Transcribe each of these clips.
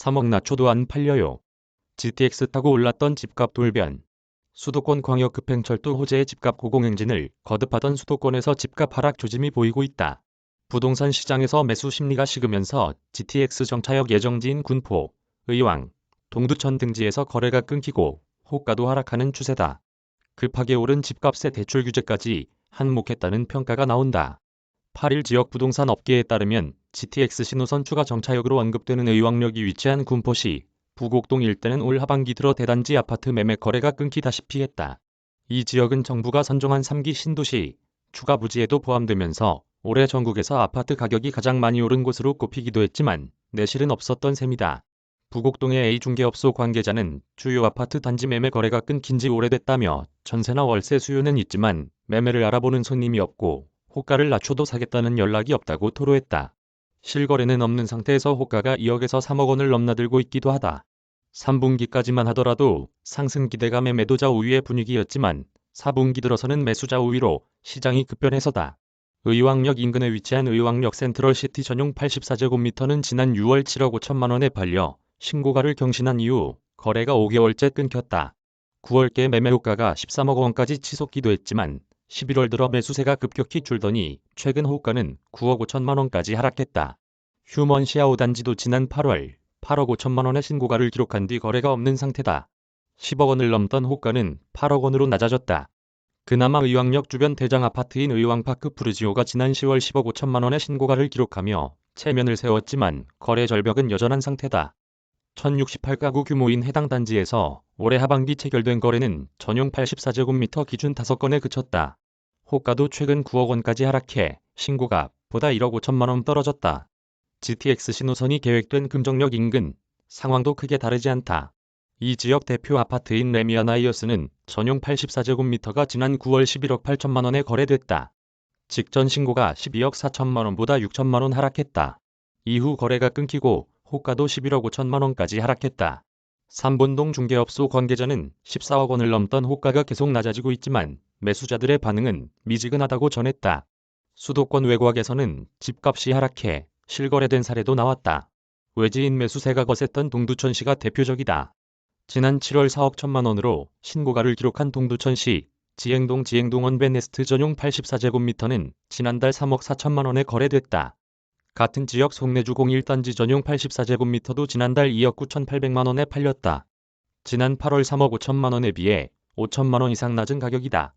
3억 낮춰도 안 팔려요. GTX 타고 올랐던 집값 돌변. 수도권 광역급행철도 호재의 집값 고공행진을 거듭하던 수도권에서 집값 하락 조짐이 보이고 있다. 부동산 시장에서 매수 심리가 식으면서 GTX 정차역 예정지인 군포, 의왕, 동두천 등지에서 거래가 끊기고 호가도 하락하는 추세다. 급하게 오른 집값에 대출 규제까지 한몫했다는 평가가 나온다. 8일 지역 부동산 업계에 따르면 GTX 신호선 추가 정차역으로 언급되는 의왕역이 위치한 군포시 부곡동 일대는 올 하반기 들어 대단지 아파트 매매 거래가 끊기다시피 했다. 이 지역은 정부가 선정한 3기 신도시 추가 부지에도 포함되면서 올해 전국에서 아파트 가격이 가장 많이 오른 곳으로 꼽히기도 했지만 내실은 없었던 셈이다. 부곡동의 A중개업소 관계자는 주요 아파트 단지 매매 거래가 끊긴 지 오래됐다며 전세나 월세 수요는 있지만 매매를 알아보는 손님이 없고 호가를 낮춰도 사겠다는 연락이 없다고 토로했다. 실거래는 없는 상태에서 호가가 2억에서 3억 원을 넘나들고 있기도 하다. 3분기까지만 하더라도 상승 기대감의 매도자 우위의 분위기였지만 4분기 들어서는 매수자 우위로 시장이 급변해서다. 의왕역 인근에 위치한 의왕역 센트럴시티 전용 84제곱미터는 지난 6월 7억 5천만 원에 팔려 신고가를 경신한 이후 거래가 5개월째 끊겼다. 9월께 매매 호가가 13억 원까지 치솟기도 했지만 11월 들어 매수세가 급격히 줄더니 최근 호가는 9억 5천만 원까지 하락했다. 휴먼시아 5단지도 지난 8월 8억 5천만 원의 신고가를 기록한 뒤 거래가 없는 상태다. 10억 원을 넘던 호가는 8억 원으로 낮아졌다. 그나마 의왕역 주변 대장 아파트인 의왕파크 푸르지오가 지난 10월 10억 5천만 원의 신고가를 기록하며 체면을 세웠지만 거래 절벽은 여전한 상태다. 1068가구 규모인 해당 단지에서 올해 하반기 체결된 거래는 전용 84제곱미터 기준 5건에 그쳤다. 호가도 최근 9억 원까지 하락해 신고가보다 1억 5천만 원 떨어졌다. GTX 신호선이 계획된 금정역 인근, 상황도 크게 다르지 않다. 이 지역 대표 아파트인 레미아나이어스는 전용 84제곱미터가 지난 9월 11억 8천만 원에 거래됐다. 직전 신고가 12억 4천만 원보다 6천만 원 하락했다. 이후 거래가 끊기고 호가도 11억 5천만 원까지 하락했다. 삼본동 중개업소 관계자는 14억 원을 넘던 호가가 계속 낮아지고 있지만 매수자들의 반응은 미지근하다고 전했다. 수도권 외곽에서는 집값이 하락해 실거래된 사례도 나왔다. 외지인 매수세가 거셌던 동두천시가 대표적이다. 지난 7월 4억 1천만 원으로 신고가를 기록한 동두천시 지행동 원베네스트 전용 84제곱미터는 지난달 3억 4천만 원에 거래됐다. 같은 지역 송내주 01단지 전용 84제곱미터도 지난달 2억 9,800만 원에 팔렸다. 지난 8월 3억 5천만 원에 비해 5천만 원 이상 낮은 가격이다.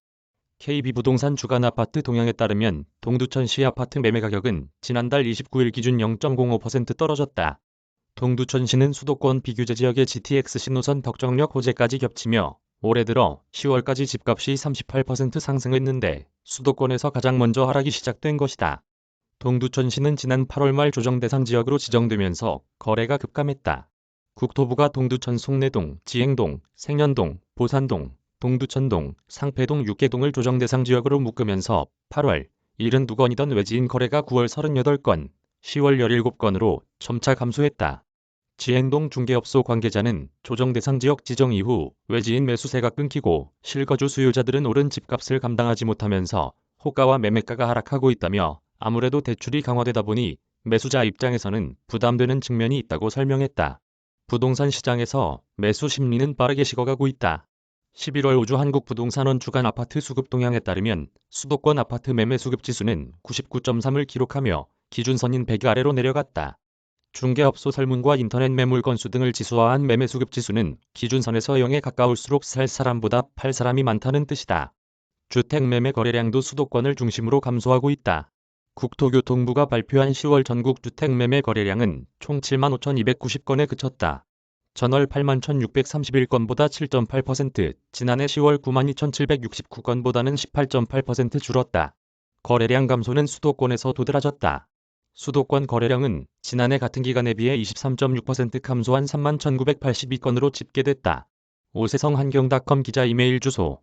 KB부동산 주간 아파트 동향에 따르면 동두천시 아파트 매매 가격은 지난달 29일 기준 0.05% 떨어졌다. 동두천시는 수도권 비규제 지역의 GTX 신호선 덕정역 호재까지 겹치며 올해 들어 10월까지 집값이 38% 상승했는데 수도권에서 가장 먼저 하락이 시작된 것이다. 동두천시는 지난 8월 말 조정 대상 지역으로 지정되면서 거래가 급감했다. 국토부가 동두천 송내동, 지행동, 생년동, 보산동, 동두천동, 상패동 6개동을 조정 대상 지역으로 묶으면서 8월 72건이던 외지인 거래가 9월 38건, 10월 17건으로 점차 감소했다. 지행동 중개업소 관계자는 조정 대상 지역 지정 이후 외지인 매수세가 끊기고 실거주 수요자들은 오른 집값을 감당하지 못하면서 호가와 매매가가 하락하고 있다며 아무래도 대출이 강화되다 보니 매수자 입장에서는 부담되는 측면이 있다고 설명했다. 부동산 시장에서 매수 심리는 빠르게 식어가고 있다. 11월 우주 한국부동산원 주간 아파트 수급 동향에 따르면 수도권 아파트 매매 수급 지수는 99.3을 기록하며 기준선인 100 아래로 내려갔다. 중개업소 설문과 인터넷 매물 건수 등을 지수화한 매매 수급 지수는 기준선에서 0에 가까울수록 살 사람보다 팔 사람이 많다는 뜻이다. 주택 매매 거래량도 수도권을 중심으로 감소하고 있다. 국토교통부가 발표한 10월 전국 주택 매매 거래량은 총 7만 5,290건에 그쳤다. 전월 8만 1,631건보다 7.8%, 지난해 10월 9만 2,769건보다는 18.8% 줄었다. 거래량 감소는 수도권에서 도드라졌다. 수도권 거래량은 지난해 같은 기간에 비해 23.6% 감소한 3만 1,982건으로 집계됐다. 오세성 한경닷컴 기자 이메일 주소